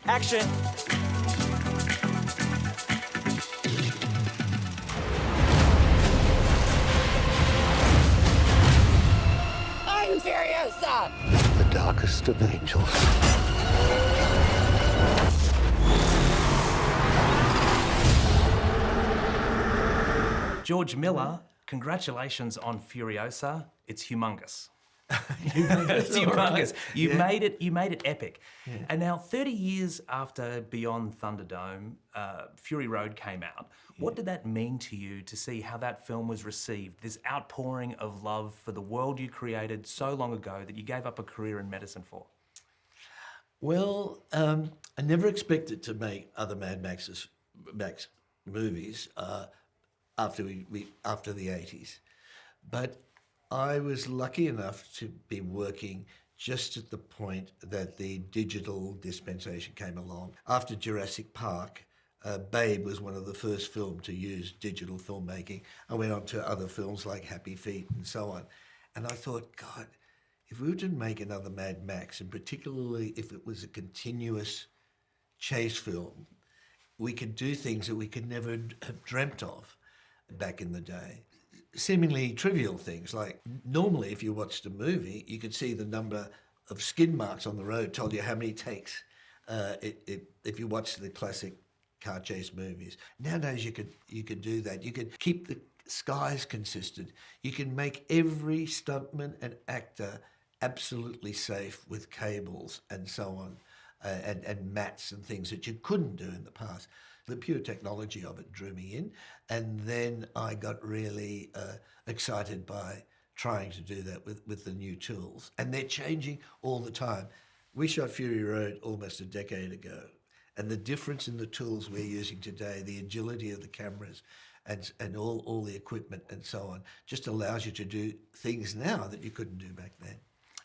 Action! I'm Furiosa! The darkest of angels. George Miller, congratulations on Furiosa. It's humongous. It's Humongous. You Yeah. made it epic. And now 30 years after Beyond Thunderdome, Fury Road came out. What did that mean to you to see how that film was received? This outpouring of love for the world you created so long ago that you gave up a career in medicine for? Well, I never expected to make other Max movies after after the 80s, but I was lucky enough to be working just at the point that the digital dispensation came along. After Jurassic Park, Babe was one of the first films to use digital filmmaking. I went on to other films like Happy Feet and so on, and I thought, God, if we were to make another Mad Max, and particularly if it was a continuous chase film, we could do things that we could never have dreamt of back in the day. Seemingly trivial things, like normally if you watched a movie, you could see the number of skid marks on the road told you how many takes if you watch the classic car chase movies. Nowadays you could do that. You could keep the skies consistent. You can make every stuntman and actor absolutely safe with cables and so on, and mats and things that you couldn't do in the past. The pure technology of it drew me in, and then I got really excited by trying to do that with the new tools. And they're changing all the time. We shot Fury Road almost a decade ago, and the difference in the tools we're using today, the agility of the cameras and all the equipment and so on, just allows you to do things now that you couldn't do back then.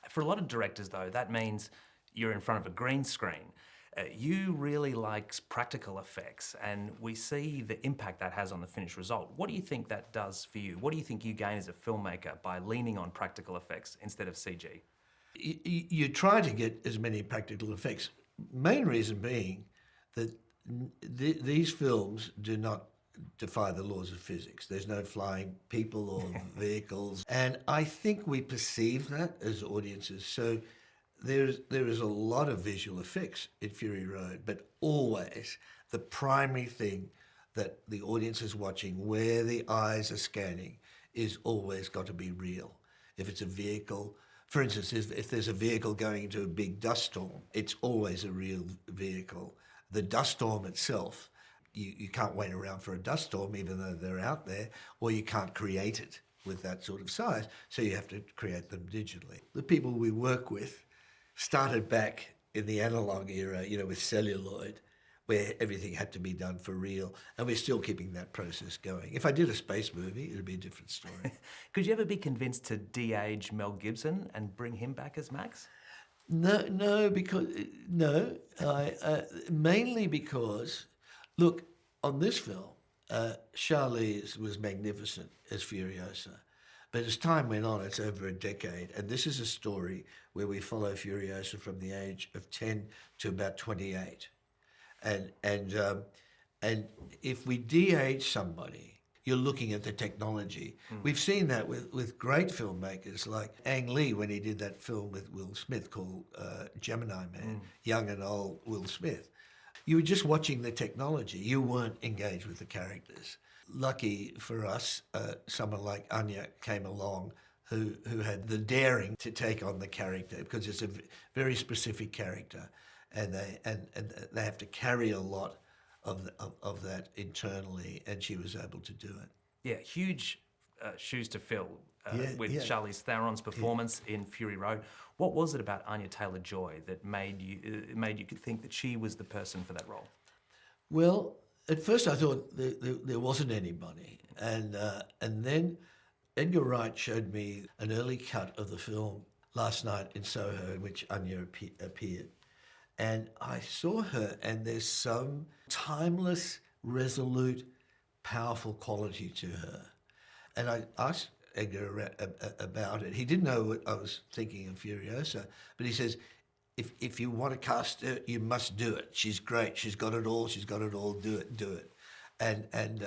For a lot of directors, though, that means you're in front of a green screen. You really like practical effects, and we see the impact that has on the finished result. What do you think that does for you? What do you think you gain as a filmmaker by leaning on practical effects instead of CG? You try to get as many practical effects. Main reason being that these films do not defy the laws of physics. There's no flying people or vehicles. And I think we perceive that as audiences. So there is a lot of visual effects in Fury Road, but always the primary thing that the audience is watching, where the eyes are scanning, is always got to be real. If it's a vehicle, for instance, if there's a vehicle going into a big dust storm, it's always a real vehicle. The dust storm itself, you can't wait around for a dust storm even though they're out there, or you can't create it with that sort of size, so you have to create them digitally. The people we work with started back in the analog era, with celluloid, where everything had to be done for real, and we're still keeping that process going. If I did a space movie, it would be a different story. Could you ever be convinced to de-age Mel Gibson and bring him back as Max? No, mainly because, look, on this film, Charlize was magnificent as Furiosa. But as time went on, it's over a decade, and this is a story where we follow Furiosa from the age of 10 to about 28. And if we de-age somebody, you're looking at the technology. We've seen that with great filmmakers like Ang Lee when he did that film with Will Smith called Gemini Man, young and old Will Smith. You were just watching the technology. You weren't engaged with the characters. Lucky for us, someone like Anya came along who had the daring to take on the character, because it's a very specific character, and they have to carry a lot of that internally, and she was able to do it. Yeah, huge shoes to fill with yeah. Charlize Theron's performance in Fury Road. What was it about Anya Taylor-Joy that made you think that she was the person for that role? Well, at first I thought there wasn't anybody, and then Edgar Wright showed me an early cut of the film last night in Soho, in which Anya appeared. And I saw her, and there's some timeless, resolute, powerful quality to her. And I asked Edgar about it. He didn't know what I was thinking of Furiosa, but he says, if you want to cast her, you must do it. She's great. She's got it all. She's got it all. Do it. And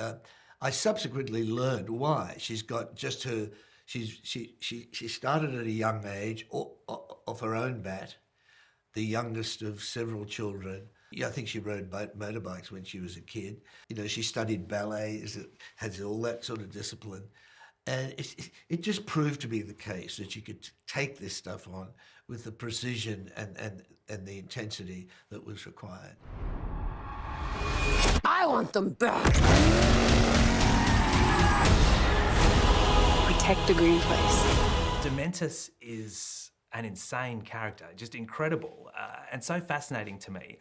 I subsequently learned why. She's got just her. She started at a young age off her own bat, the youngest of several children. Yeah, I think she rode motorbikes when she was a kid. You know, she studied ballet, has all that sort of discipline. And it just proved to be the case that she could take this stuff on with the precision and the intensity that was required. I want them back. Protect the green place. Dementus is an insane character, just incredible, and so fascinating to me.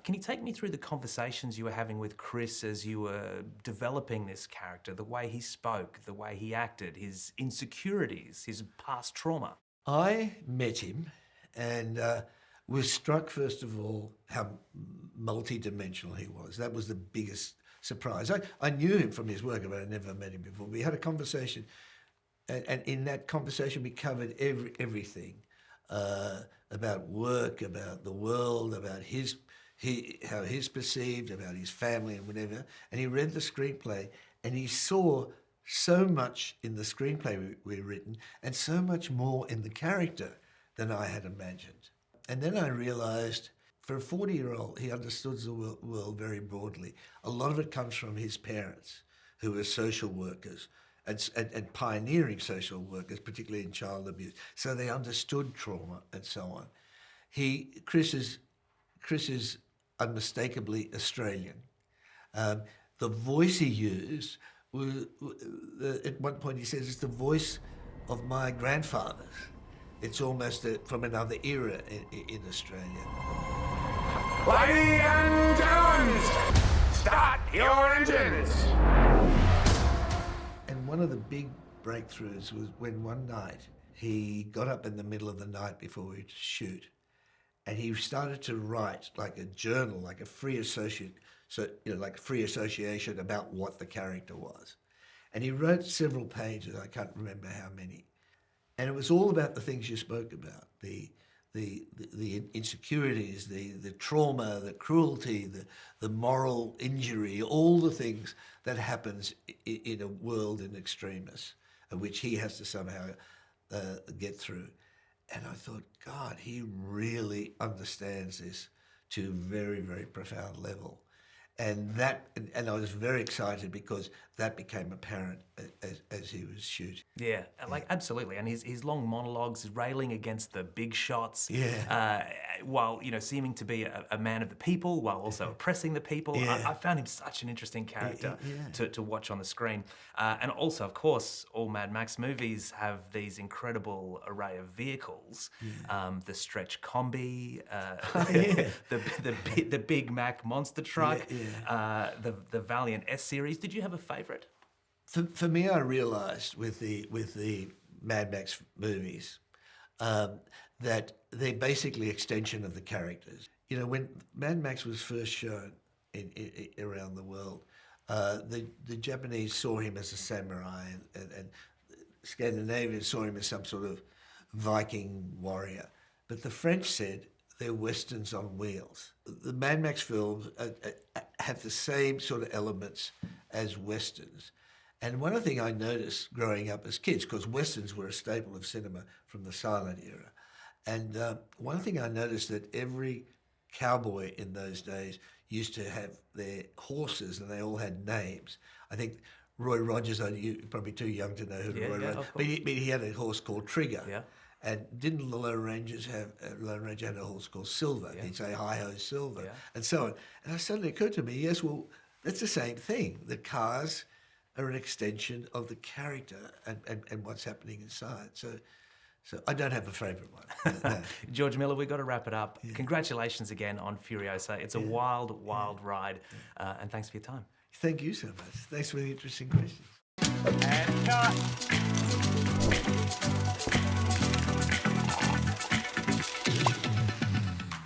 Can you take me through the conversations you were having with Chris as you were developing this character, the way he spoke, the way he acted, his insecurities, his past trauma? I met him and was struck, first of all, how multidimensional he was. That was the biggest surprise. I knew him from his work, but I never met him before. We had a conversation, and in that conversation we covered everything about work, about the world, about how he's perceived, about his family and whatever. And he read the screenplay and he saw so much in the screenplay we'd written and so much more in the character than I had imagined. And then I realized for a 40-year-old, he understood the world very broadly. A lot of it comes from his parents, who were social workers and pioneering social workers, particularly in child abuse. So they understood trauma and so on. Chris is unmistakably Australian. The voice he used, at one point he says, it's the voice of my grandfather. It's almost from another era in Australia. Ladies and gentlemen, start your engines! And one of the big breakthroughs was when one night he got up in the middle of the night before we'd shoot, and he started to write like a journal, like a free association about what the character was. And he wrote several pages, I can't remember how many. And it was all about the things you spoke about, the insecurities, the trauma, the cruelty, the moral injury, all the things that happens in a world in extremis, which he has to somehow get through. And I thought, God, he really understands this to a very, very profound level. And I was very excited because that became apparent as he was shooting. Yeah, like absolutely. And his long monologues, railing against the big shots, while seeming to be a man of the people, while also oppressing the people. Yeah. I found him such an interesting character to watch on the screen. And also, of course, all Mad Max movies have these incredible array of vehicles: the stretch combi, the Big Mac monster truck. The Valiant S series. Did you have a favourite? For me, I realised with the Mad Max movies that they're basically extension of the characters. You know, when Mad Max was first shown around the world, the Japanese saw him as a samurai, and Scandinavians saw him as some sort of Viking warrior. But the French said they're westerns on wheels. The Mad Max films have the same sort of elements as westerns. And one of the things I noticed growing up as kids, because westerns were a staple of cinema from the silent era, and one thing I noticed that every cowboy in those days used to have their horses, and they all had names. I think Roy Rogers, you're probably too young to know who Roy Rogers, but he had a horse called Trigger. Yeah. And didn't the Lone Rangers have, Lone Ranger had a horse called Silver. Yeah. He'd say, hi-ho, Silver, and so on. And it suddenly occurred to me, yes, well, that's the same thing. The cars are an extension of the character and what's happening inside. So I don't have a favourite one. No. George Miller, we've got to wrap it up. Yeah. Congratulations again on Furiosa. It's a wild ride. And thanks for your time. Thank you so much. Thanks for the interesting questions. And cut.